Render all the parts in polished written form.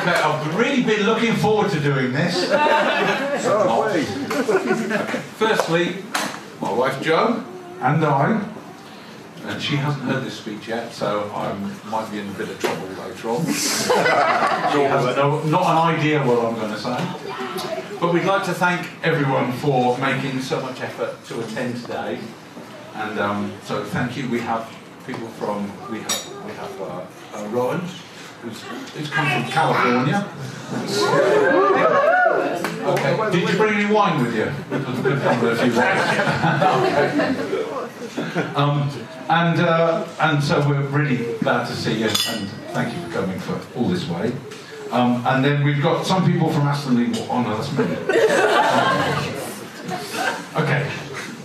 Okay, I've really been looking forward to doing this. Firstly, my wife Jo and I, and she hasn't heard this speech yet, so I might be in a bit of trouble later on. She has not an idea what I'm going to say. But we'd like to thank everyone for making so much effort to attend today. And so thank you. We have people from, we have Rowan, who's come from California. Okay. Did you bring any wine with you? Because we could come with a few wines. And so we're really glad to see you, and thank you for coming for all this way. And then we've got some people from Aston Lee. Oh no, that's me. Okay.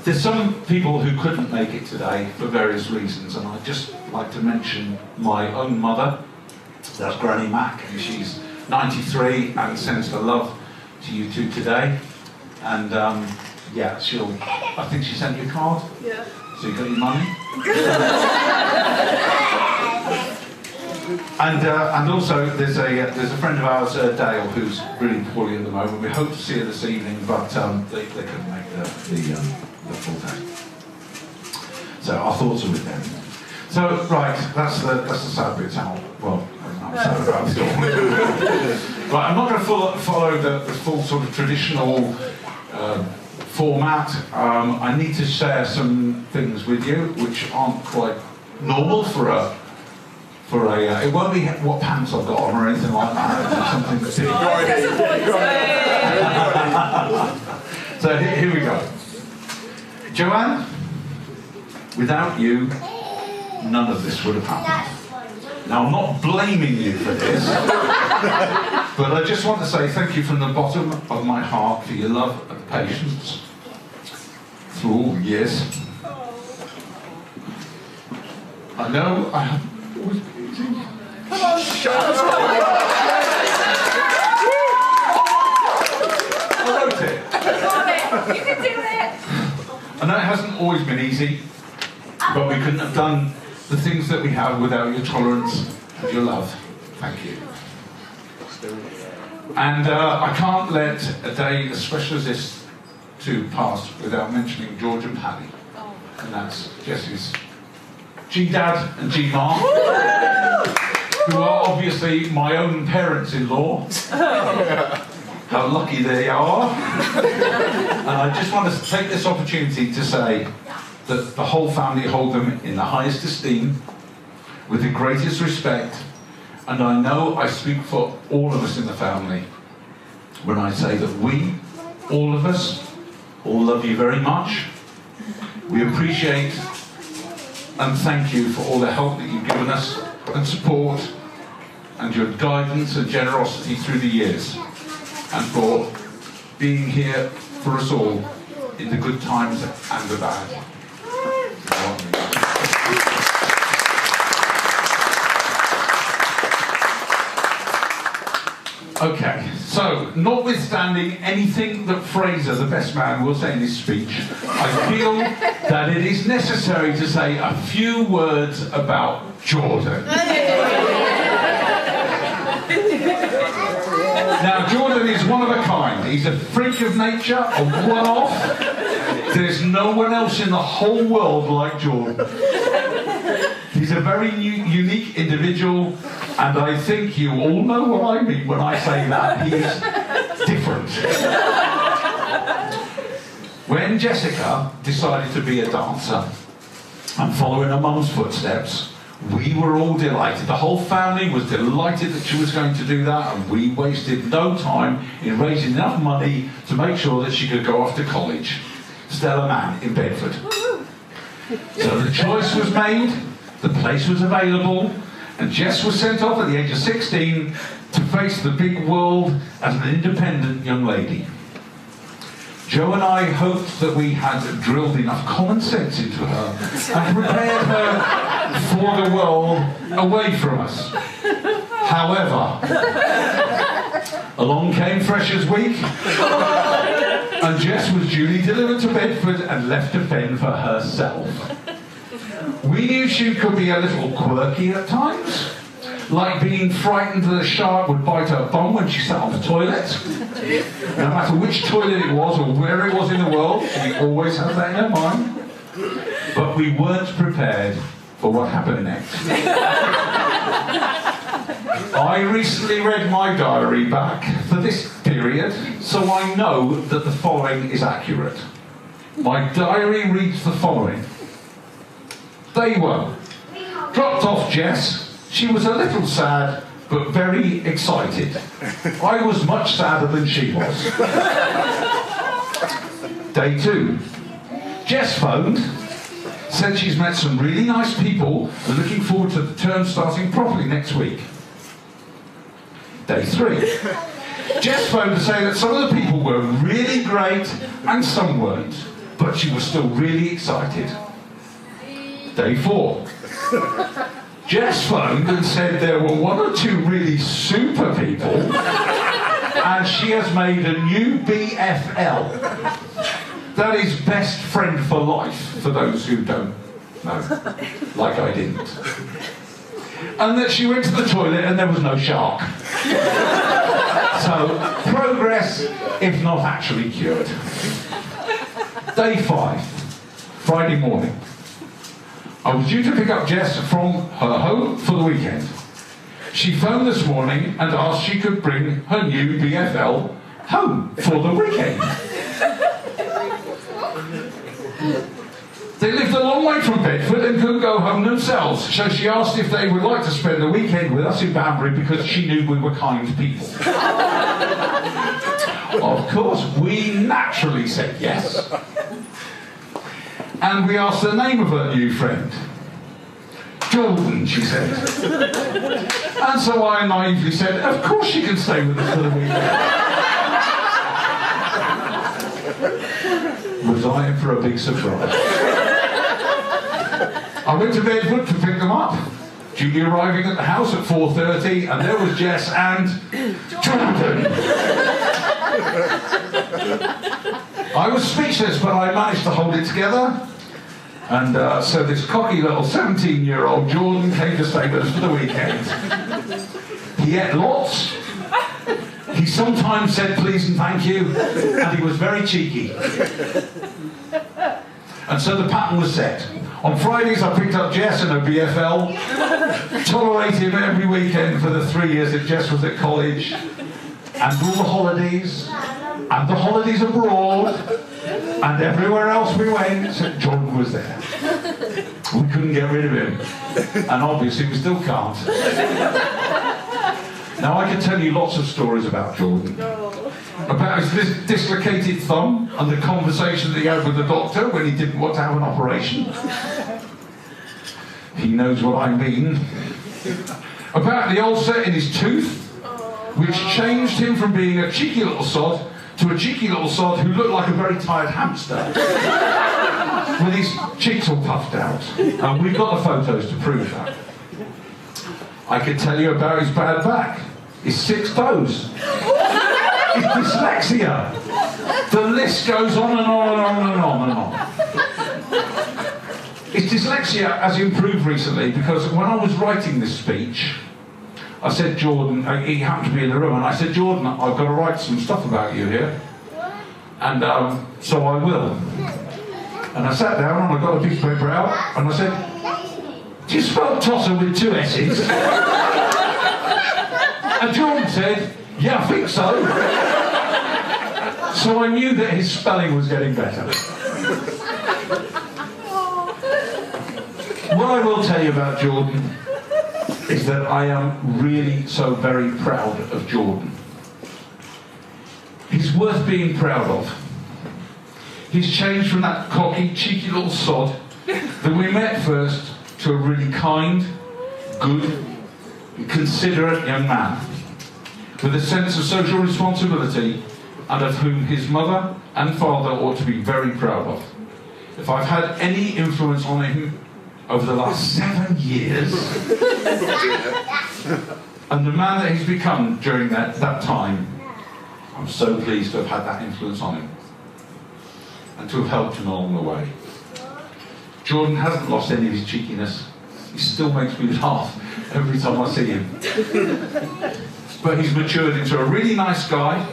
There's some people who couldn't make it today for various reasons, and I'd just like to mention my own mother. That's Granny Mac, and she's 93 and sends her love to you two today. And yeah, I think she sent you a card. Yeah. So you got your money. And also there's a friend of ours, Dale, who's really poorly at the moment. We hope to see her this evening, but they couldn't make the full day. So our thoughts are with them. So right, that's the sad bit out. Well, I'm sad about it all. Right, I'm not going to follow the full sort of traditional format. I need to share some things with you which aren't quite normal for a. It won't be what pants I've got on or anything like that. Something big. So here we go. Joanne, without you, none of this would have happened. Now, I'm not blaming you for this, but I just want to say thank you from the bottom of my heart for your love and patience through all the years. I know I haven't always been easy. Come on, shut up! I wrote it. Got it. You can do it. I know it hasn't always been easy, but we couldn't have done the things that we have without your tolerance and your love. Thank you. And I can't let a day as special as this to pass without mentioning George and Paddy. And that's Jess's G-Dad and G-Mom, who are obviously my own parents-in-law. How lucky they are. And I just want to take this opportunity to say that the whole family hold them in the highest esteem, with the greatest respect, and I know I speak for all of us in the family when I say that we, all of us, all love you very much. We appreciate and thank you for all the help that you've given us and support and your guidance and generosity through the years, and for being here for us all in the good times and the bad. Okay, so notwithstanding anything that Fraser, the best man, will say in his speech, I feel that it is necessary to say a few words about Jordan. Now, Jordan is one of a kind. He's a freak of nature, a one-off. There's no one else in the whole world like Jordan. He's a very unique individual, and I think you all know what I mean when I say that. He's different. When Jessica decided to be a dancer and follow in her mum's footsteps, we were all delighted. The whole family was delighted that she was going to do that, and we wasted no time in raising enough money to make sure that she could go off to college. Stella Mann in Bedford. So the choice was made, the place was available, and Jess was sent off at the age of 16 to face the big world as an independent young lady. Jo and I hoped that we had drilled enough common sense into her and prepared her for the world away from us. However, along came Freshers' Week, and Jess was duly delivered to Bedford and left to fend for herself. We knew she could be a little quirky at times, like being frightened that a shark would bite her bum when she sat on the toilet. No matter which toilet it was or where it was in the world, we always had that in our mind. But we weren't prepared for what happened next. I recently read my diary back for this period, so I know that the following is accurate. My diary reads the following. Day 1. Dropped off Jess. She was a little sad, but very excited. I was much sadder than she was. Day 2. Jess phoned, said she's met some really nice people and looking forward to the term starting properly next week. Day 3. Jess phoned to say that some of the people were really great and some weren't, but she was still really excited. Day 4. Jess phoned and said there were 1 or 2 really super people and she has made a new BFL. That is best friend for life, for those who don't know, like I didn't. And that she went to the toilet and there was no shark. So, progress, if not actually cured. Day 5, Friday morning. I was due to pick up Jess from her home for the weekend. She phoned this morning and asked she could bring her new BFL home for the weekend. They lived a long way from Bedford and couldn't go home themselves, so she asked if they would like to spend the weekend with us in Banbury because she knew we were kind people. Of course, we naturally said yes. And we asked the name of her new friend. Jordan, she said. And so I naively said, of course she can stay with us for the weekend. Was I in for a big surprise? I went to Bedford to pick them up. Duly arriving at the house at 4:30, and there was Jess and Jordan. I was speechless, but I managed to hold it together. And so this cocky little 17-year-old Jordan came to stay with us for the weekend. He ate lots. He sometimes said please and thank you, and he was very cheeky. And so the pattern was set. On Fridays I picked up Jess and her BFL, tolerated him every weekend for the 3 years that Jess was at college, and all the holidays, and the holidays abroad, and everywhere else we went, Jordan was there. We couldn't get rid of him, and obviously we still can't. Now I can tell you lots of stories about Jordan. About his dislocated thumb and the conversation that he had with the doctor when he didn't want to have an operation. He knows what I mean. About the ulcer in his tooth, which changed him from being a cheeky little sod to a cheeky little sod who looked like a very tired hamster with his cheeks all puffed out. And we've got the photos to prove that. I could tell you about his bad back, his 6 toes, his dyslexia. The list goes on and on and on and on and on. His dyslexia has improved recently because when I was writing this speech, I said, Jordan, he happened to be in the room, and I said, Jordan, I've got to write some stuff about you here. And so I will. And I sat down and I got a piece of paper out and I said, do you spell tosser with 2 S's? And Jordan said, yeah, I think so. So I knew that his spelling was getting better. What I will tell you about Jordan is that I am really so very proud of Jordan. He's worth being proud of. He's changed from that cocky, cheeky little sod that we met first to a really kind, good, and considerate young man with a sense of social responsibility and of whom his mother and father ought to be very proud of. If I've had any influence on him over the last 7 years, and the man that he's become during that time, I'm so pleased to have had that influence on him and to have helped him along the way. Jordan hasn't lost any of his cheekiness. He still makes me laugh every time I see him. But he's matured into a really nice guy,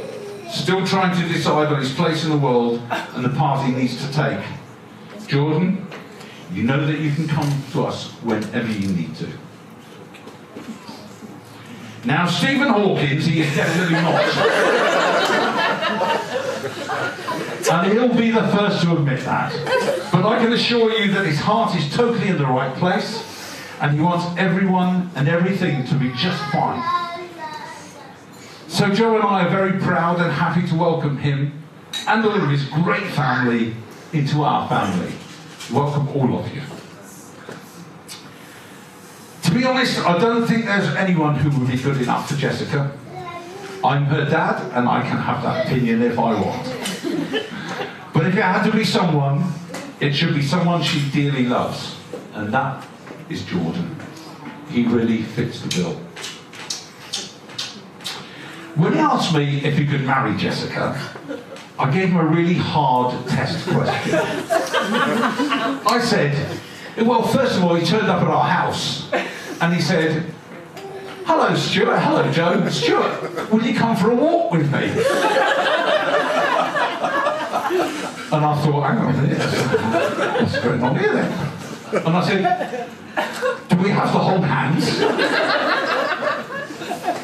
still trying to decide on his place in the world and the path he needs to take. Jordan, you know that you can come to us whenever you need to. Now, Stephen Hawkins, he is definitely not. And he'll be the first to admit that. But I can assure you that his heart is totally in the right place, and he wants everyone and everything to be just fine. So Joe and I are very proud and happy to welcome him and all of his great family into our family. Welcome all of you. To be honest, I don't think there's anyone who would be good enough for Jessica. I'm her dad, and I can have that opinion if I want. But if it had to be someone, it should be someone she dearly loves, and that is Jordan. He really fits the bill. When he asked me if he could marry Jessica, I gave him a really hard test question. I said, well, first of all, he turned up at our house, and he said, hello, Stuart. Hello, Joe. Stuart, will you come for a walk with me? And I thought, hang on a minute, what's going on here then? And I said, do we have to hold hands?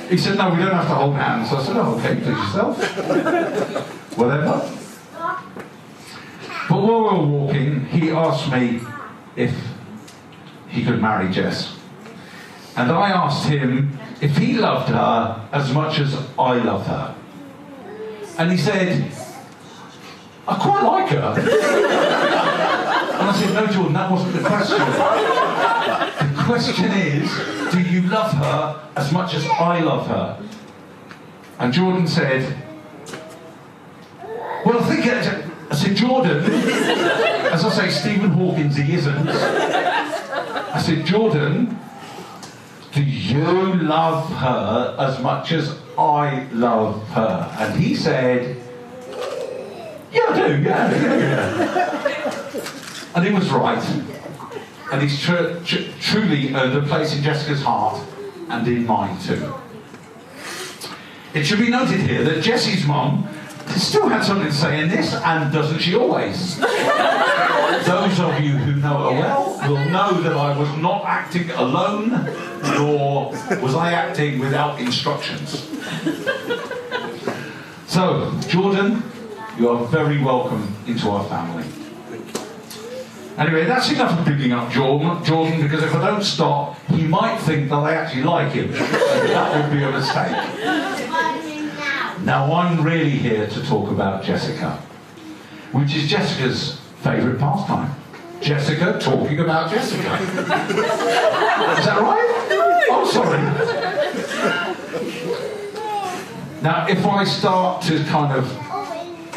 He said, no, we don't have to hold hands. I said, oh, okay, please yourself. Whatever. But while we were walking, he asked me if he could marry Jess. And I asked him if he loved her as much as I love her. And he said, I quite like her. And I said, no, Jordan, that wasn't the question. The question is, do you love her as much as I love her? And Jordan said, well, I think, I said, Jordan, as I say, Stephen Hawkins, he isn't. I said, Jordan, do you love her as much as I love her? And he said, yeah, I do, yeah. And he was right. And he's truly earned a place in Jessica's heart and in mine too. It should be noted here that Jessie's mum still had something to say in this, and doesn't she always? Those of you who know her well will know that I was not acting alone, nor was I acting without instructions. So, Jordan, you are very welcome into our family. Anyway, that's enough of picking up Jordan, because if I don't stop, he might think that I actually like him. That would be a mistake. Now, I'm really here to talk about Jessica, which is Jessica's favourite pastime. Jessica talking about Jessica. Is that right? Oh, sorry. Now, if I start to kind of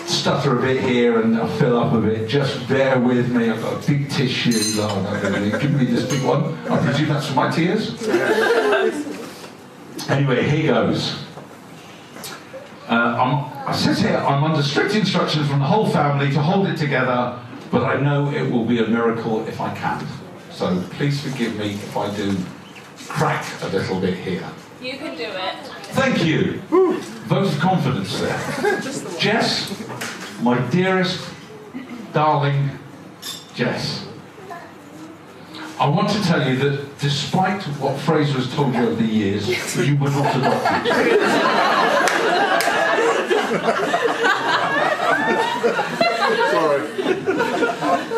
stutter a bit here and I fill up a bit, just bear with me. I've got a big tissue. Give me this big one. I presume that's for my tears. Anyway, here goes. I said here, I'm under strict instructions from the whole family to hold it together, but I know it will be a miracle if I can. So please forgive me if I do crack a little bit here. You can do it. Thank you. Vote of confidence there. Jess, my dearest, darling Jess, I want to tell you that despite what Fraser has told you over the years, you were not adopted. Sorry.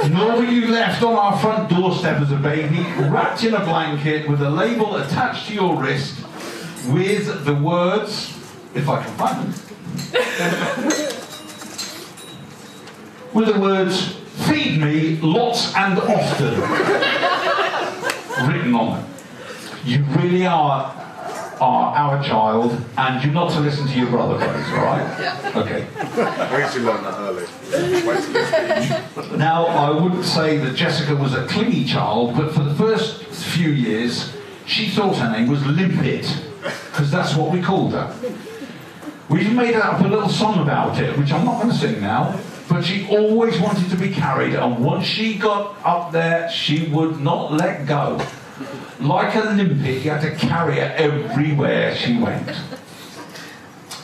Nor were you left on our front doorstep as a baby, wrapped in a blanket with a label attached to your wrist with the words, if I can find them, with the words, feed me lots and often, written on them. You really are our child, and you're not to listen to your brother, please, all right? Yeah. Okay. We should learn that early. Now, I wouldn't say that Jessica was a clingy child, but for the first few years, she thought her name was Limpet, because that's what we called her. We even made up a little song about it, which I'm not going to sing now, but she always wanted to be carried, and once she got up there, she would not let go. Like a limpet, you had to carry her everywhere she went.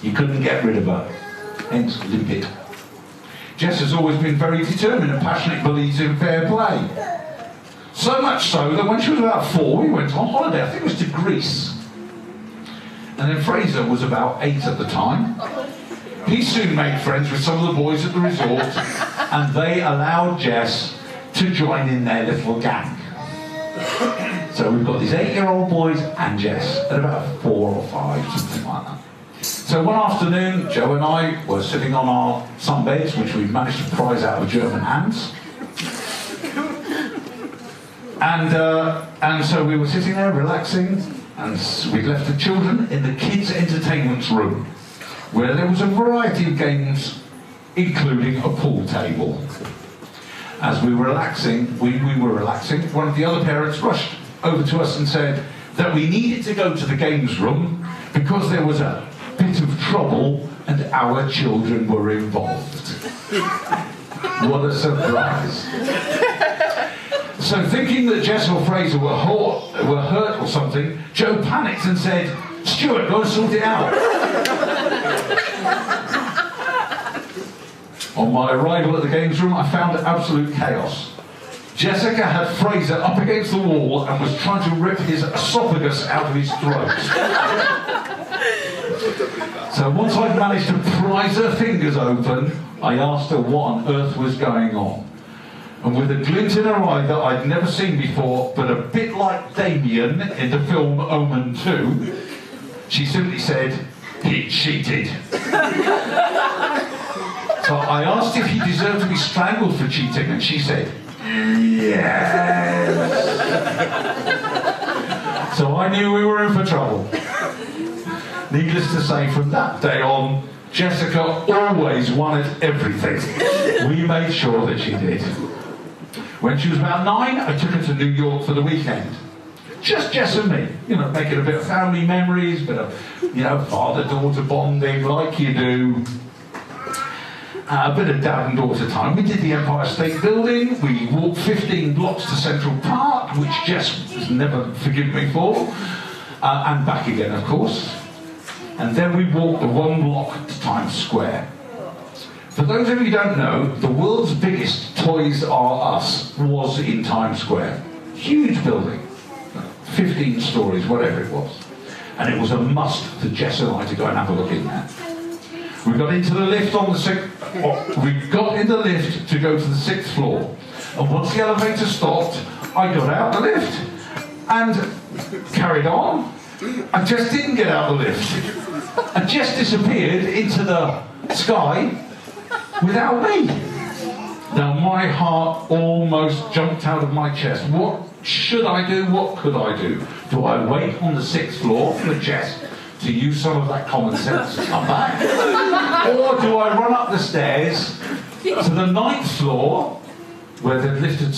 You couldn't get rid of her. Hence, limpet. Jess has always been very determined and passionate, believes in fair play. So much so that when she was about 4, we went on holiday. I think it was to Greece. And then Fraser was about 8 at the time. He soon made friends with some of the boys at the resort, and they allowed Jess to join in their little gang. So we've got these 8-year-old boys and Jess at about 4 or 5, something like that. So one afternoon, Joe and I were sitting on our sunbeds, which we managed to prize out of German hands. And so we were sitting there relaxing, and we'd left the children in the kids' entertainment room, where there was a variety of games, including a pool table. As we were relaxing, one of the other parents rushed over to us and said that we needed to go to the games room because there was a bit of trouble and our children were involved. What a surprise. So thinking that Jess or Fraser were hurt or something, Joe panicked and said, "Stuart, go and sort it out." On my arrival at the games room, I found absolute chaos. Jessica had Fraser up against the wall and was trying to rip his esophagus out of his throat. So once I'd managed to prise her fingers open, I asked her what on earth was going on. And with a glint in her eye that I'd never seen before, but a bit like Damien in the film Omen 2, she simply said, "He cheated." So I asked if he deserved to be strangled for cheating, and she said, "Yes." So I knew we were in for trouble. Needless to say, from that day on, Jessica always wanted everything. We made sure that she did. When she was about 9, I took her to New York for the weekend. Just Jess and me, making a bit of family memories, bit of, father-daughter bonding like you do. A bit of dad and daughter time. We did the Empire State Building. We walked 15 blocks to Central Park, which Jess has never forgiven me for. And back again, of course. And then we walked the 1 block to Times Square. For those of you who don't know, the world's biggest Toys R Us was in Times Square. Huge building. 15 stories, whatever it was. And it was a must for Jess and I to go and have a look in there. We got into the lift to go to the 6th floor. And once the elevator stopped, I got out the lift and carried on. I just didn't get out the lift. And just disappeared into the sky without me. Now my heart almost jumped out of my chest. What should I do? What could I do? Do I wait on the 6th floor for Jess to use some of that common sense to come back? Or do I run up the stairs to the 9th floor where they've lifted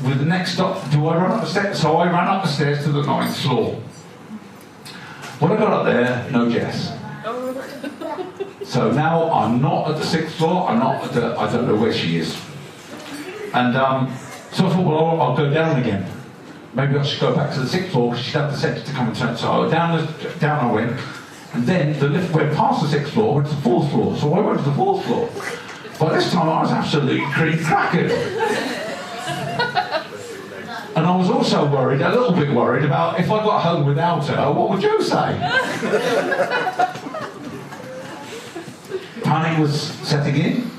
with the next stop? Do I run up the stairs? So I ran up the stairs to the 9th floor. When I got up there, no Jess. So now I'm not at the 6th floor, I don't know where she is. And so I thought, well, I'll go down again. Maybe I should go back to the 6th floor because she'd have the sense to come and turn. So down I went, and then the lift went past the 6th floor, went to the 4th floor. So I went to the 4th floor. By this time I was absolutely cream-crackered. And I was also a little bit worried about if I got home without her, what would Joe say? Panic was setting in,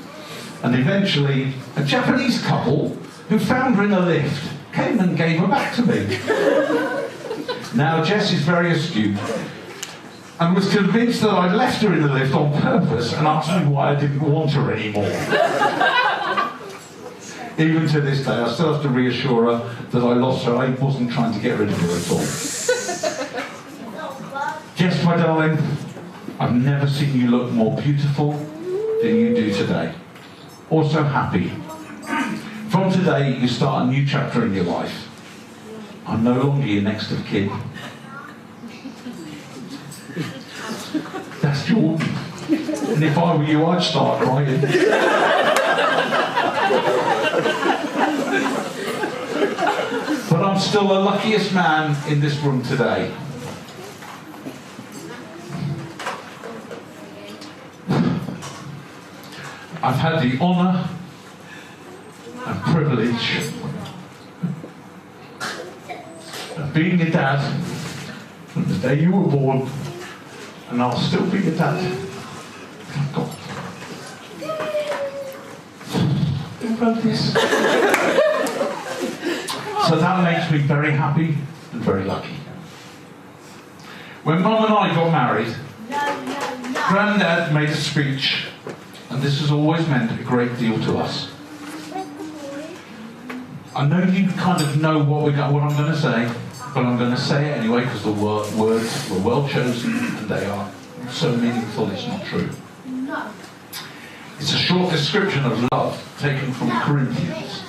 and eventually a Japanese couple who found her in a lift came and gave her back to me. Now Jess is very astute and was convinced that I'd left her in the lift on purpose and asked me why I didn't want her anymore. Even to this day, I still have to reassure her that I lost her. I wasn't trying to get rid of her at all. Jess, my darling, I've never seen you look more beautiful than you do today. Also happy. From today, you start a new chapter in your life. I'm no longer your next of kin. That's Jordan. And if I were you, I'd start crying. But I'm still the luckiest man in this room today. I've had the honour and privilege of being your dad from the day you were born, and I'll still be your dad. God. Think about this. So that makes me very happy and very lucky. When Mum and I got married, Grandad made a speech, and this has always meant a great deal to us. I know you kind of know what I'm going to say, but I'm going to say it anyway because the words were well chosen and they are so meaningful it's not true. It's a short description of love taken from Corinthians.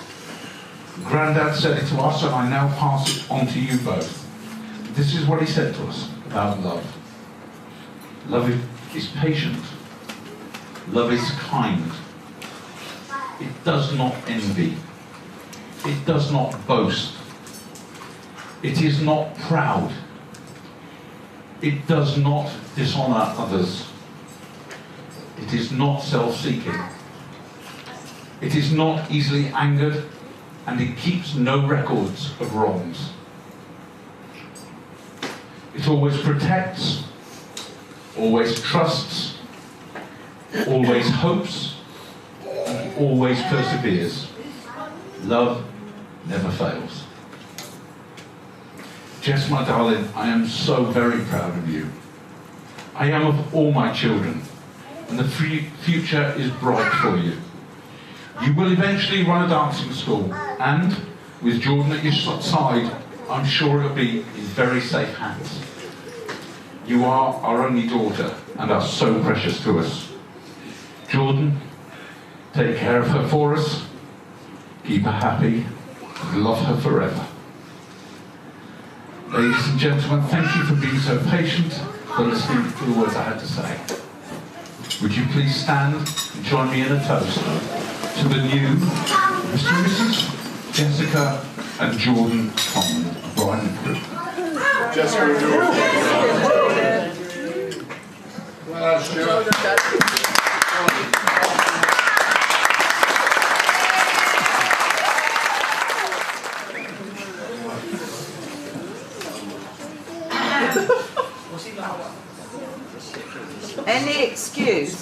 Grandad said it to us, and I now pass it on to you both. This is what he said to us about love. Love is patient. Love is kind. It does not envy. It does not boast. It is not proud. It does not dishonour others. It is not self-seeking. It is not easily angered, and it keeps no records of wrongs. It always protects, always trusts, always hopes, and always perseveres. Love never fails. Jess, my darling, I am so very proud of you. I am of all my children, and the future is bright for you. You will eventually run a dancing school, and with Jordan at your side, I'm sure it'll be in very safe hands. You are our only daughter and are so precious to us. Jordan, take care of her for us, keep her happy, and love her forever. Ladies and gentlemen, thank you for being so patient, for listening to the words I had to say. Would you please stand and join me in a toast to the new Mr. and Mrs. Jessica and Jordan Conlon, Brian and crew. Jessica and Jordan. Any excuse?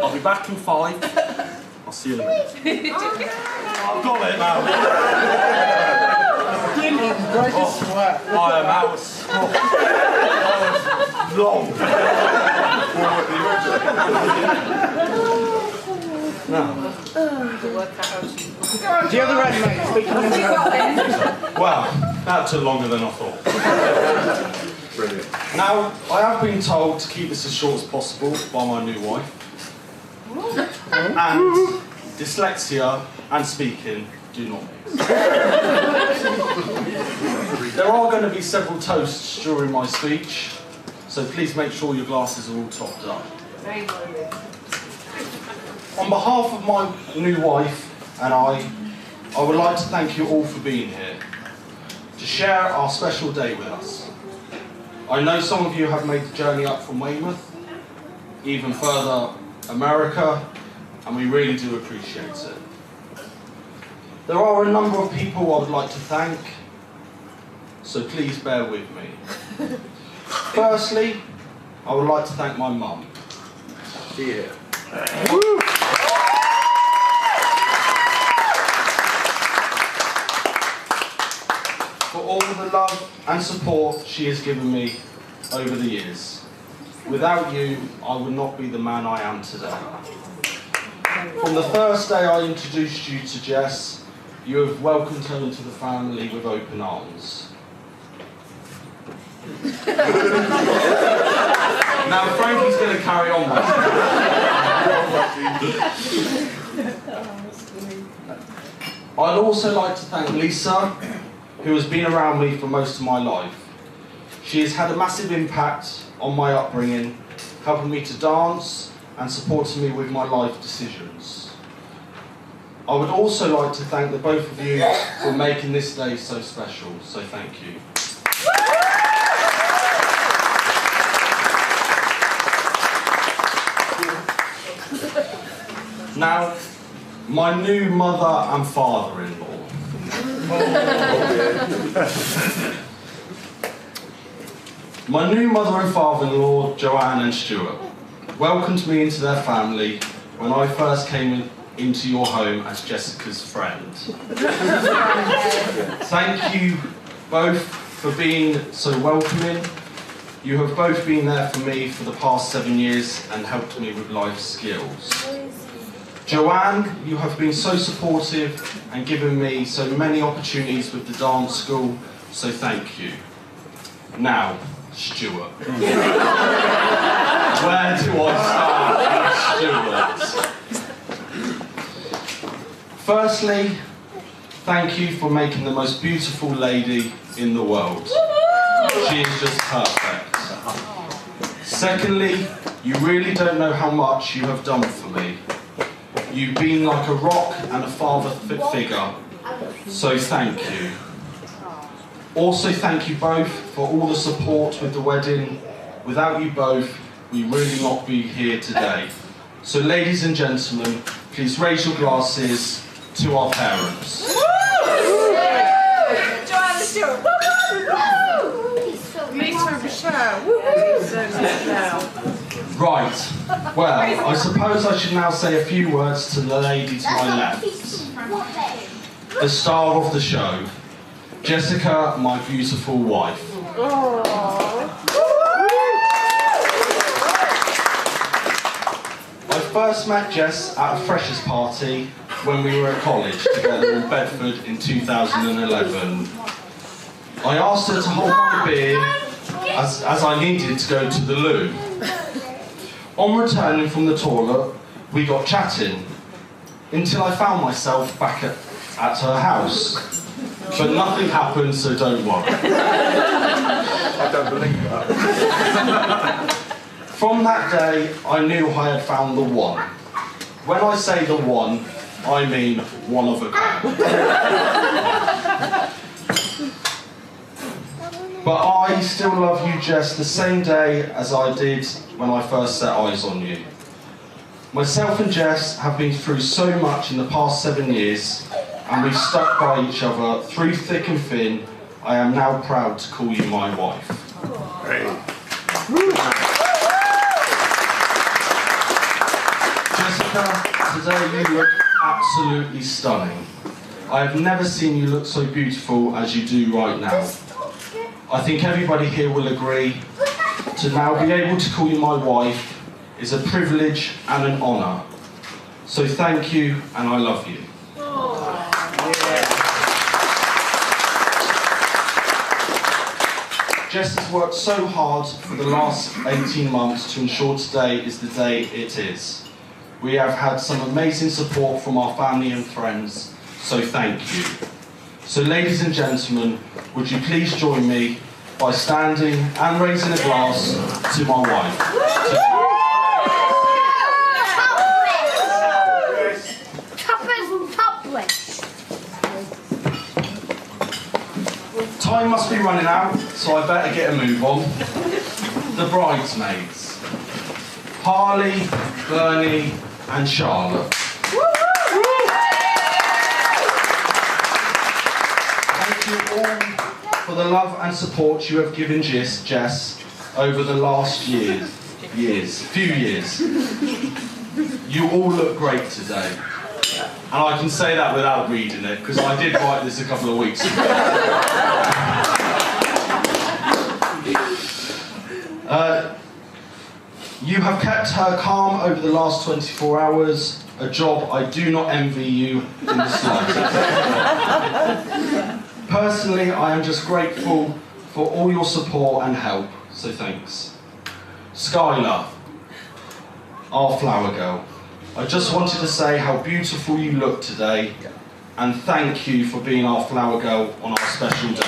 I'll be back in 5. I'll see you in a minute. I've got it now. I am out. Long. No. Do you have the right mate? Well, that took longer than I thought. Brilliant. Now, I have been told to keep this as short as possible by my new wife. And dyslexia and speaking do not mix. There are going to be several toasts during my speech, so please make sure your glasses are all topped up. On behalf of my new wife and I would like to thank you all for being here, to share our special day with us. I know some of you have made the journey up from Weymouth, even further America, and we really do appreciate it. There are a number of people I would like to thank, so please bear with me. Firstly, I would like to thank my mum. Yeah. For all the love and support she has given me over the years. Without you, I would not be the man I am today. From the first day I introduced you to Jess, you have welcomed her into the family with open arms. Now Frankie's going to carry on with it. I'd also like to thank Lisa, who has been around me for most of my life. She has had a massive impact on my upbringing, helping me to dance and supporting me with my life decisions. I would also like to thank the both of you for making this day so special, so thank you. Now, my new mother and father-in-law. My new mother and father-in-law, Joanne and Stuart, welcomed me into their family when I first came into your home as Jessica's friend. Thank you both for being so welcoming. You have both been there for me for the past 7 years and helped me with life skills. Joanne, you have been so supportive and given me so many opportunities with the dance school, so thank you. Now, Stuart. Where do I start with Stuart? Firstly, thank you for making the most beautiful lady in the world. She is just perfect. Secondly, you really don't know how much you have done for me. You've been like a rock and a father figure, so thank you. Also, thank you both for all the support with the wedding. Without you both, we really not be here today. So, ladies and gentlemen, please raise your glasses to our parents. Joanne Stewart. Mr. Michelle. Right, well, I suppose I should now say a few words to the lady to my left. The star of the show, Jessica, my beautiful wife. I first met Jess at a freshers party when we were at college together in Bedford in 2011. I asked her to hold my beer as I needed to go to the loo. On returning from the toilet, we got chatting until I found myself back at her house. But nothing happened, so don't worry. I don't believe that. From that day, I knew I had found the one. When I say the one, I mean one of a kind. But I still love you, Jess, the same day as I did when I first set eyes on you. Myself and Jess have been through so much in the past 7 years, and we've stuck by each other through thick and thin. I am now proud to call you my wife. Jessica, today you look absolutely stunning. I have never seen you look so beautiful as you do right now. I think everybody here will agree, to now be able to call you my wife is a privilege and an honour. So thank you, and I love you. Jess has worked so hard for the last 18 months to ensure today is the day it is. We have had some amazing support from our family and friends, so thank you. So ladies and gentlemen, would you please join me by standing and raising a glass to my wife. Time must be running out, so I better get a move on. The bridesmaids. Harley, Bernie and Charlotte. Thank you all for the love and support you have given Jess over the last few years. You all look great today. And I can say that without reading it, because I did write this a couple of weeks ago. You have kept her calm over the last 24 hours, a job I do not envy you in the slightest. Personally, I am just grateful for all your support and help, so thanks. Skylar, our flower girl. I just wanted to say how beautiful you look today, and thank you for being our flower girl on our special day.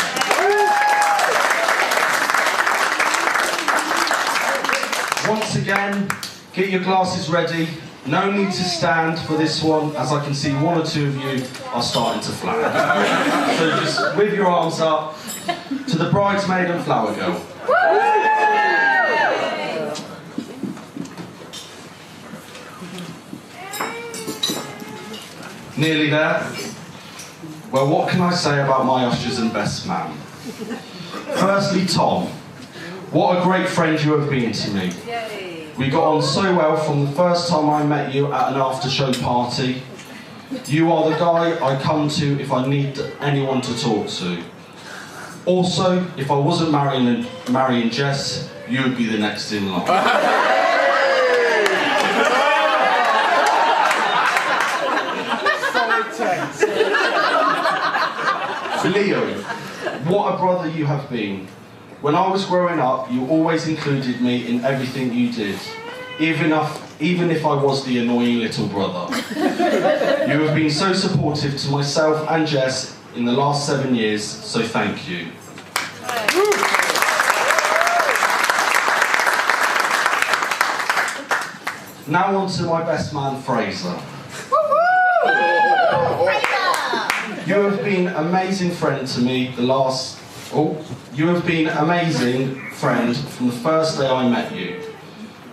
once again, get your glasses ready. No need to stand for this one, as I can see one or two of you are starting to flag. So just with your arms up to the bridesmaid and flower girl. Nearly there? Well, what can I say about my ushers and best man? Firstly, Tom, what a great friend you have been to me. We got on so well from the first time I met you at an after-show party. You are the guy I come to if I need anyone to talk to. Also, if I wasn't marrying Jess, you would be the next in line. Leo, what a brother you have been. When I was growing up, you always included me in everything you did, even if I was the annoying little brother. You have been so supportive to myself and Jess in the last 7 years, so thank you. Now on to my best man, Fraser. You have been an amazing friend to me you have been an amazing friend from the first day I met you.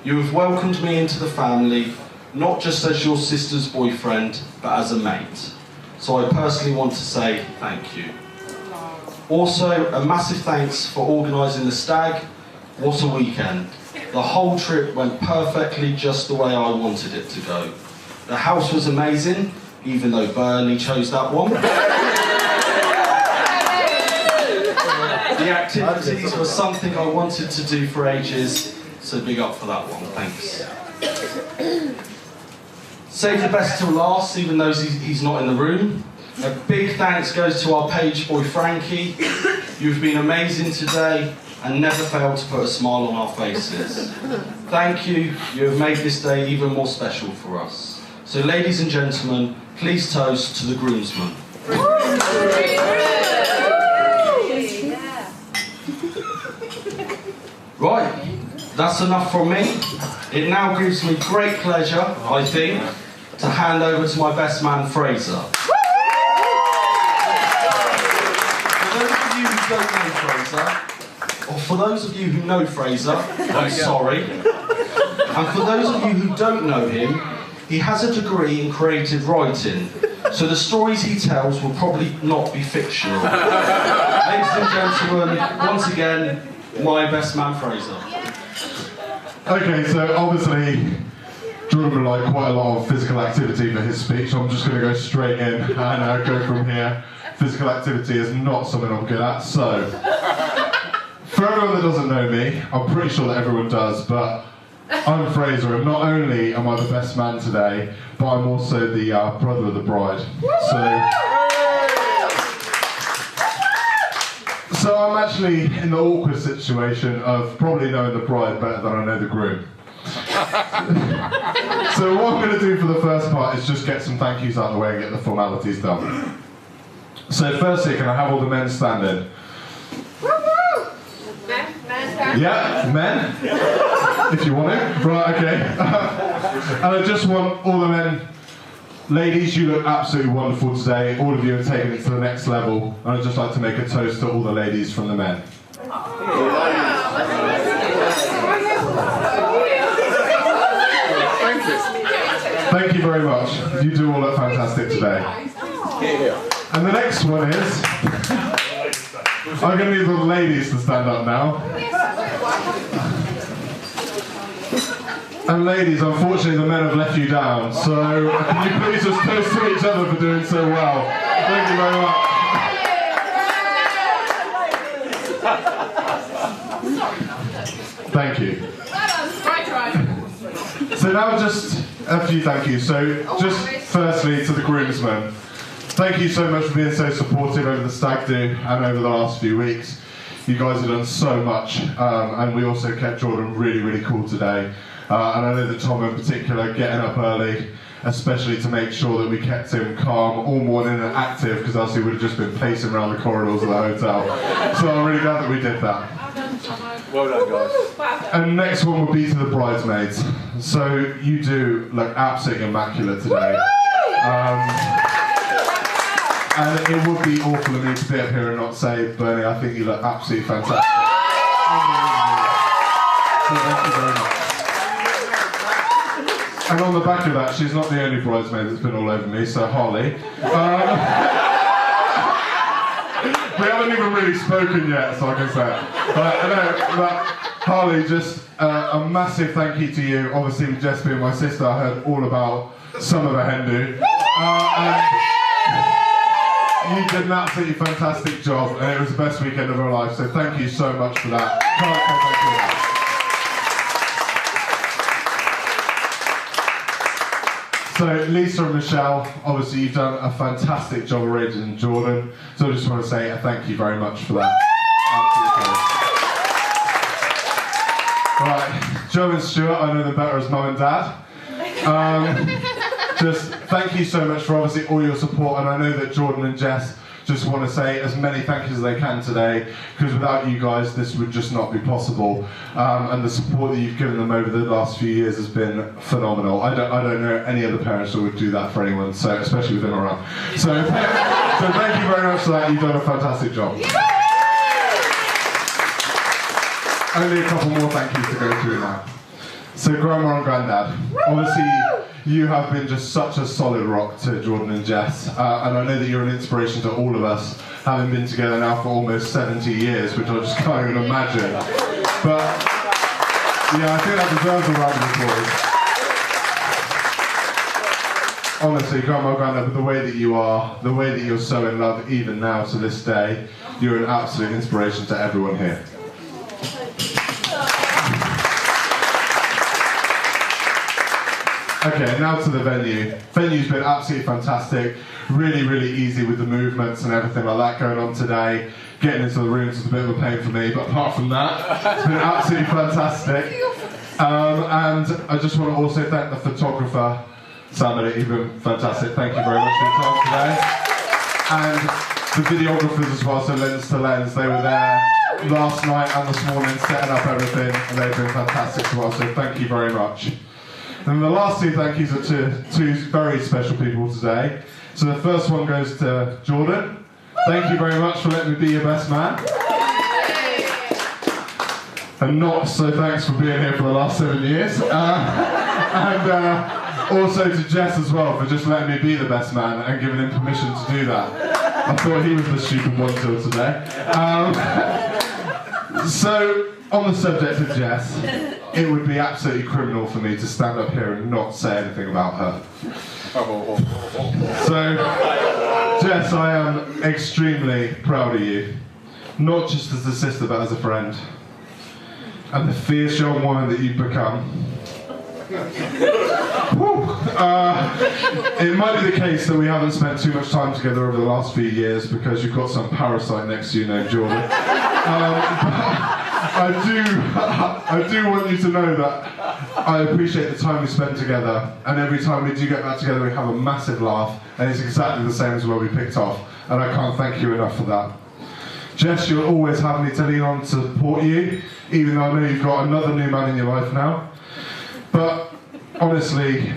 You have welcomed me into the family, not just as your sister's boyfriend, but as a mate. So I personally want to say thank you. Also, a massive thanks for organising the stag. What a weekend. The whole trip went perfectly just the way I wanted it to go. The house was amazing, even though Burnley chose that one. The activities were something I wanted to do for ages, so big up for that one, thanks. Save the best till last, even though he's not in the room. A big thanks goes to our page boy Frankie. You've been amazing today and never failed to put a smile on our faces. Thank you, you have made this day even more special for us. So ladies and gentlemen, please toast to the groomsmen. Right, that's enough from me. It now gives me great pleasure, I think, to hand over to my best man, Fraser. For those of you who know Fraser, I'm sorry. And for those of you who don't know him, he has a degree in creative writing, so the stories he tells will probably not be fictional. Ladies and gentlemen, once again, my best man, Fraser. Okay, so obviously Jordan would like quite a lot of physical activity for his speech. I'm just going to go straight in and go from here. Physical activity is not something I'm good at, so for everyone that doesn't know me, I'm pretty sure that everyone does, but I'm Fraser, and not only am I the best man today, but I'm also the brother of the bride. So I'm actually in the awkward situation of probably knowing the bride better than I know the groom. So what I'm going to do for the first part is just get some thank yous out of the way and get the formalities done. So firstly, can I have all the men standing? Yeah, men? If you want it. Right, okay. And I just want all the men, ladies, you look absolutely wonderful today. All of you have taken it to the next level. And I'd just like to make a toast to all the ladies from the men. Thank you very much. You do all look fantastic today. And the next one is, I'm going to need the ladies to stand up now. And ladies, unfortunately the men have left you down, so can you please just toast to each other for doing so well. Thank you very much. Thank you. So now just a few thank yous. So just firstly to the groomsmen. Thank you so much for being so supportive over the stag do and over the last few weeks. You guys have done so much, and we also kept Jordan really, really cool today. And I know that Tom in particular, getting up early, especially to make sure that we kept him calm all morning and active, because else he would have just been pacing around the corridors of the hotel. So I'm really glad that we did that. Well done, guys. And next one would be to the bridesmaids. So you do look absolutely immaculate today. And it would be awful of me to be up here and not say, Bernie, I think you look absolutely fantastic. So thank you very much. And on the back of that, she's not the only bridesmaid that's been all over me, so Harley. We haven't even really spoken yet, so I can say. But Harley, just a massive thank you to you. Obviously, with Jess being my sister, I heard all about some of the hen do. You did an absolutely fantastic job, and it was the best weekend of her life, so thank you so much for that. Can't say thank you enough. So Lisa and Michelle, obviously you've done a fantastic job arranging Jordan, so I just want to say a thank you very much for that. Right, Joe and Stuart, I know them better as Mum and Dad. Just thank you so much for obviously all your support, and I know that Jordan and Jess just want to say as many thank yous as they can today, because without you guys this would just not be possible. And the support that you've given them over the last few years has been phenomenal. I don't know any other parents that would do that for anyone, so especially with them around. So thank you very much for that. You've done a fantastic job. Only a couple more thank yous to go through now. So Grandma and Granddad, obviously you have been just such a solid rock to Jordan and Jess, and I know that you're an inspiration to all of us, having been together now for almost 70 years, which I just can't even imagine. But yeah, I think that deserves a round of applause. Honestly, Grandma and Granddad, but the way that you are, the way that you're so in love even now to this day, you're an absolute inspiration to everyone here. Okay, now to the venue. Venue's been absolutely fantastic. Really, really easy with the movements and everything like that going on today. Getting into the rooms was a bit of a pain for me, but apart from that, it's been absolutely fantastic. And I just want to also thank the photographer, Samuel. You've been fantastic. Thank you very much for your time today. And the videographers as well, so Lens to Lens, they were there last night and this morning setting up everything, and they've been fantastic as well, so thank you very much. And the last two thank yous are to two very special people today. So the first one goes to Jordan. Thank you very much for letting me be your best man. And not so thanks for being here for the last 7 years. And also to Jess as well for just letting me be the best man and giving him permission to do that. I thought he was the stupid one till today. So, on the subject of Jess, it would be absolutely criminal for me to stand up here and not say anything about her. So, Jess, I am extremely proud of you. Not just as a sister, but as a friend. And the fierce young woman that you've become. It might be the case that we haven't spent too much time together over the last few years because you've got some parasite next to you named Jordan. I do want you to know that I appreciate the time we spend together, and every time we do get back together we have a massive laugh, and it's exactly the same as where we picked off, and I can't thank you enough for that. Jess, you'll always have me to lean on to support you, even though I know you've got another new man in your life now. But honestly,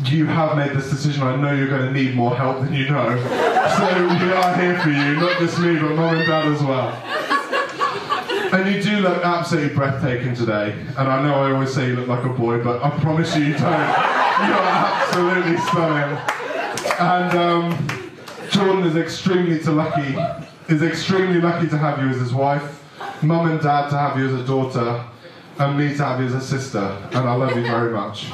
you have made this decision. I know you're going to need more help than you know. So we are here for you, not just me, but Mum and Dad as well. And you do look absolutely breathtaking today. And I know I always say you look like a boy, but I promise you, you don't. You're absolutely stunning. And Jordan is extremely lucky to have you as his wife, Mum and Dad to have you as a daughter, and me to have you as a sister. And I love you very much.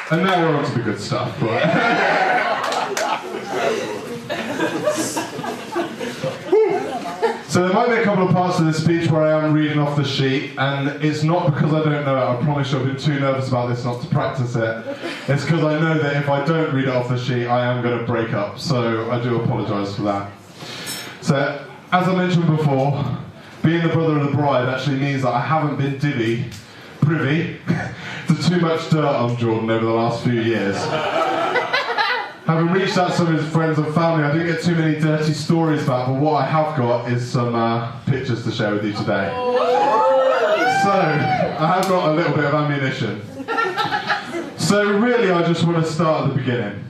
And now we're on to the good stuff, right? So there might be a couple of parts of this speech where I am reading off the sheet, and it's not because I don't know it. I promise you I've been too nervous about this not to practice it. It's because I know that if I don't read it off the sheet, I am going to break up. So I do apologise for that. So, as I mentioned before, being the brother of the bride actually means that I haven't been privy to too much dirt on Jordan over the last few years. having reached out to some of his friends and family, I didn't get too many dirty stories back, but what I have got is some pictures to share with you today. So, I have got a little bit of ammunition. So really, I just want to start at the beginning.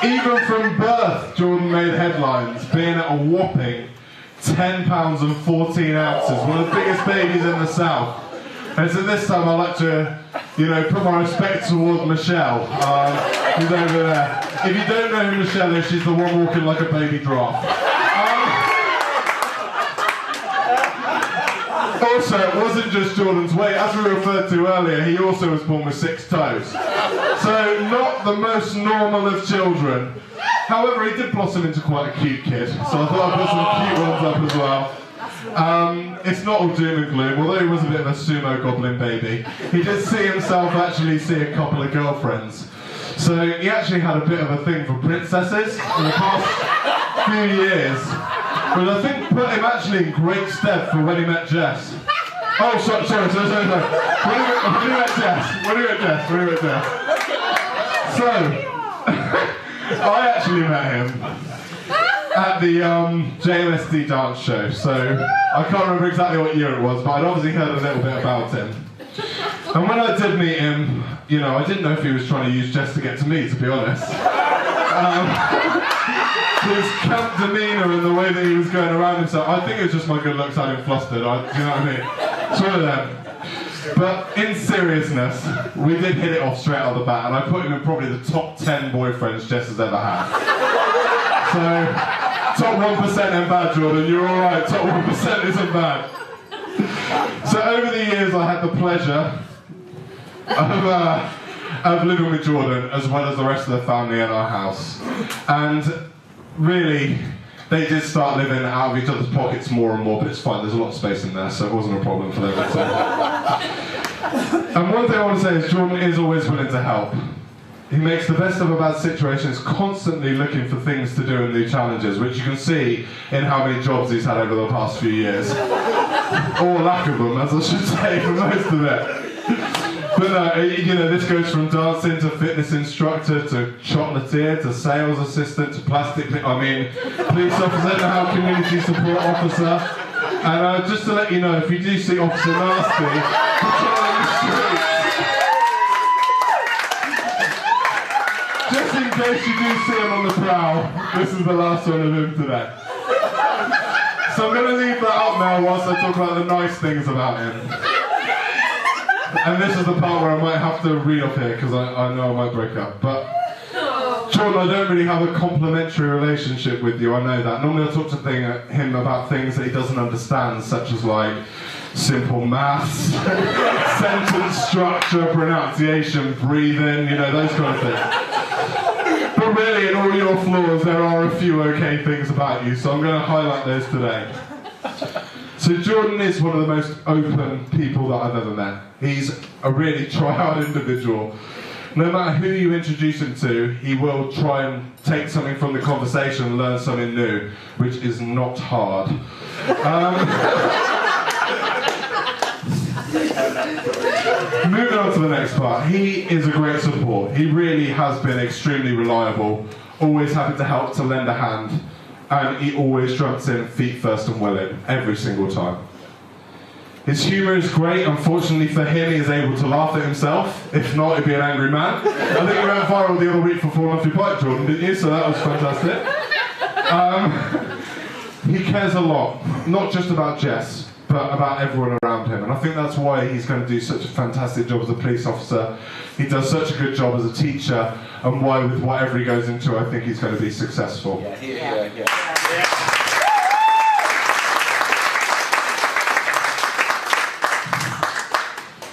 Even from birth, Jordan made headlines, being at a whopping 10 pounds and 14 ounces, one of the biggest babies in the South. And so this time I'd like to, put my respect toward Michelle, who's over there. If you don't know who Michelle is, she's the one walking like a baby giraffe. Also, it wasn't just Jordan's weight. As we referred to earlier, he also was born with 6 toes. So, not the most normal of children. However, he did blossom into quite a cute kid, so I thought I'd put some cute ones up as well. It's not all doom and gloom, although he was a bit of a sumo goblin baby. He did see himself actually see a couple of girlfriends. So, he actually had a bit of a thing for princesses in the past few years. But I think put him actually in great stead for when he met Jess. Oh, sorry. When he met Jess. So, I actually met him at the JMSD dance show. So, I can't remember exactly what year it was, but I'd obviously heard a little bit about him. And when I did meet him, I didn't know if he was trying to use Jess to get to me, to be honest. His camp demeanour and the way that he was going around himself, I think it was just my good looks had him flustered, do you know what I mean? It's one of them. But in seriousness, we did hit it off straight out of the bat, and I put him in probably the top 10 boyfriends Jess has ever had. So, top 1% ain't bad, Jordan, you're alright, top 1% isn't bad. So over the years I had the pleasure of living with Jordan as well as the rest of the family in our house. And really, they did start living out of each other's pockets more and more, but it's fine, there's a lot of space in there, so it wasn't a problem for them at all. And one thing I want to say is Jordan is always willing to help. He makes the best of a bad situations, constantly looking for things to do and new challenges, which you can see in how many jobs he's had over the past few years. Or lack of them, as I should say, for most of it. But no, this goes from dancing to fitness instructor to chocolatier to sales assistant to police officer to now community support officer. And just to let you know, if you do see Officer Nasty patrolling the streets, just in case you do see him on the prowl, this is the last one of him today. So I'm going to leave that up now whilst I talk about the nice things about him. And this is the part where I might have to read off here because I know I might break up. But Jordan, I don't really have a complimentary relationship with you, I know that. Normally I talk to him about things that he doesn't understand, such as like simple maths, sentence structure, pronunciation, breathing, those kind of things. But really, in all your flaws, there are a few okay things about you, so I'm going to highlight those today. So Jordan is one of the most open people that I've ever met. He's a really try-hard individual. No matter who you introduce him to, he will try and take something from the conversation and learn something new, which is not hard. Moving on to the next part, he is a great support. He really has been extremely reliable, always happy to help, to lend a hand, and he always jumps in feet first and willing, every single time. His humour is great. Unfortunately for him, he is able to laugh at himself. If not, he'd be an angry man. I think you went viral the other week for falling off your bike, Jordan, didn't you? So that was fantastic. He cares a lot, not just about Jess, but about everyone around him. And I think that's why he's going to do such a fantastic job as a police officer. He does such a good job as a teacher, and why, with whatever he goes into, I think he's going to be successful.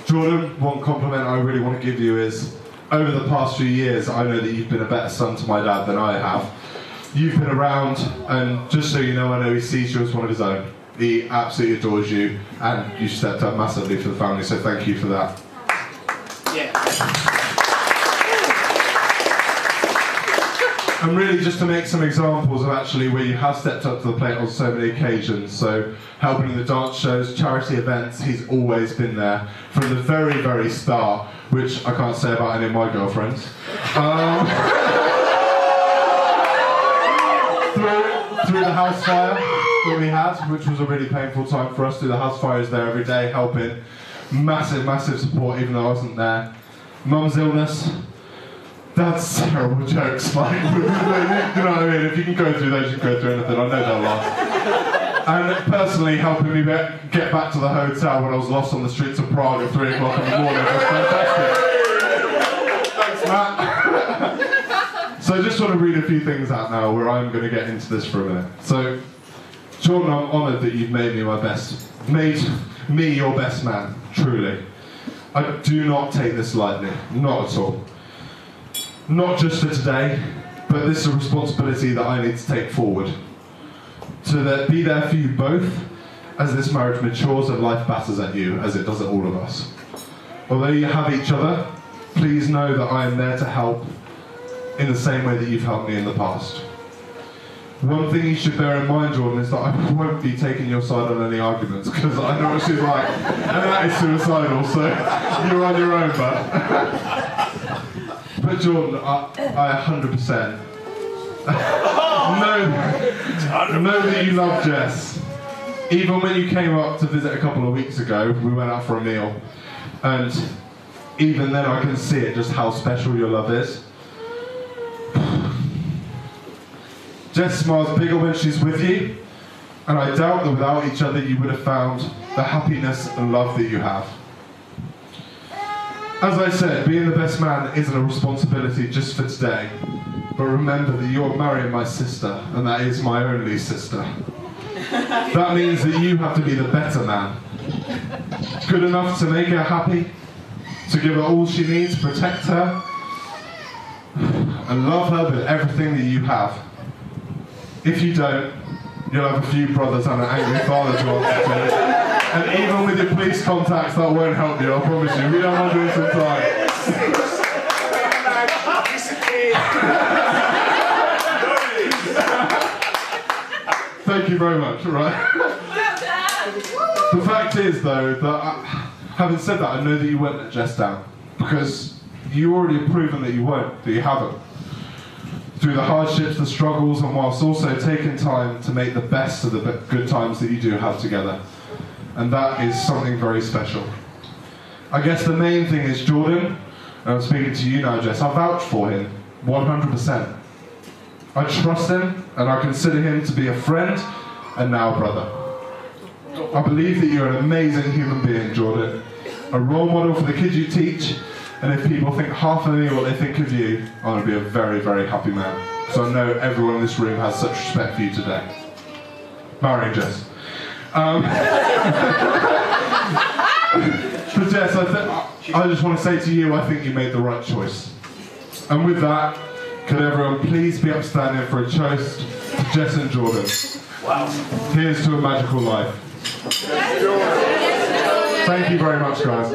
Jordan, one compliment I really want to give you is, over the past few years, I know that you've been a better son to my dad than I have. You've been around, and just so you know, I know he sees you as one of his own. He absolutely adores you, and you stepped up massively for the family, so thank you for that. And really just to make some examples of actually where you have stepped up to the plate on so many occasions. So helping in the dance shows, charity events, he's always been there from the very, very start, which I can't say about any of my girlfriends. Through the house fire that we had, which was a really painful time for us. Through the house fires there every day, helping. Massive, massive support even though I wasn't there. Mum's illness. That's terrible jokes, like, you know what I mean? If you can go through those, you can go through anything. I know they'll laugh. And personally helping me get back to the hotel when I was lost on the streets of Prague at 3 o'clock in the morning was fantastic. Thanks, Matt. So I just want to read a few things out now where I'm going to get into this for a minute. So, Jordan, I'm honoured that you've made me your best man, truly. I do not take this lightly, not at all. Not just for today, but this is a responsibility that I need to take forward. To be there for you both as this marriage matures and life batters at you, as it does at all of us. Although you have each other, please know that I am there to help in the same way that you've helped me in the past. One thing you should bear in mind, Jordan, is that I won't be taking your side on any arguments, because I know what she's like, and that is suicidal, so you're on your own, bud. But Jordan, I 100% know that you love Jess. Even when you came up to visit a couple of weeks ago, we went out for a meal, and even then I can see it, just how special your love is. Jess smiles bigger when she's with you, and I doubt that without each other you would have found the happiness and love that you have. As I said, being the best man isn't a responsibility just for today, but remember that you're marrying my sister, and that is my only sister. That means that you have to be the better man. Good enough to make her happy, to give her all she needs, protect her, and love her with everything that you have. If you don't, you'll have a few brothers and an angry father to answer to. And even with your police contacts, that won't help you, I promise you. We don't want to do this in time. Thank you very much, right? The fact is, though, that having said that, I know that you won't let Jess down. Because you already have proven that you won't, that you haven't. Through the hardships, the struggles, and whilst also taking time to make the best of the good times that you do have together. And that is something very special. I guess the main thing is Jordan, and I'm speaking to you now, Jess, I vouch for him, 100%. I trust him, and I consider him to be a friend, and now a brother. I believe that you're an amazing human being, Jordan. A role model for the kids you teach, and if people think half of me what they think of you, I'm going to be a very, very happy man. So I know everyone in this room has such respect for you today. Marrying Jess. But Jess, I just want to say to you, I think you made the right choice. And with that, could everyone please be upstanding for a toast to Jess and Jordan. Wow. Here's to a magical life. Thank you very much, guys.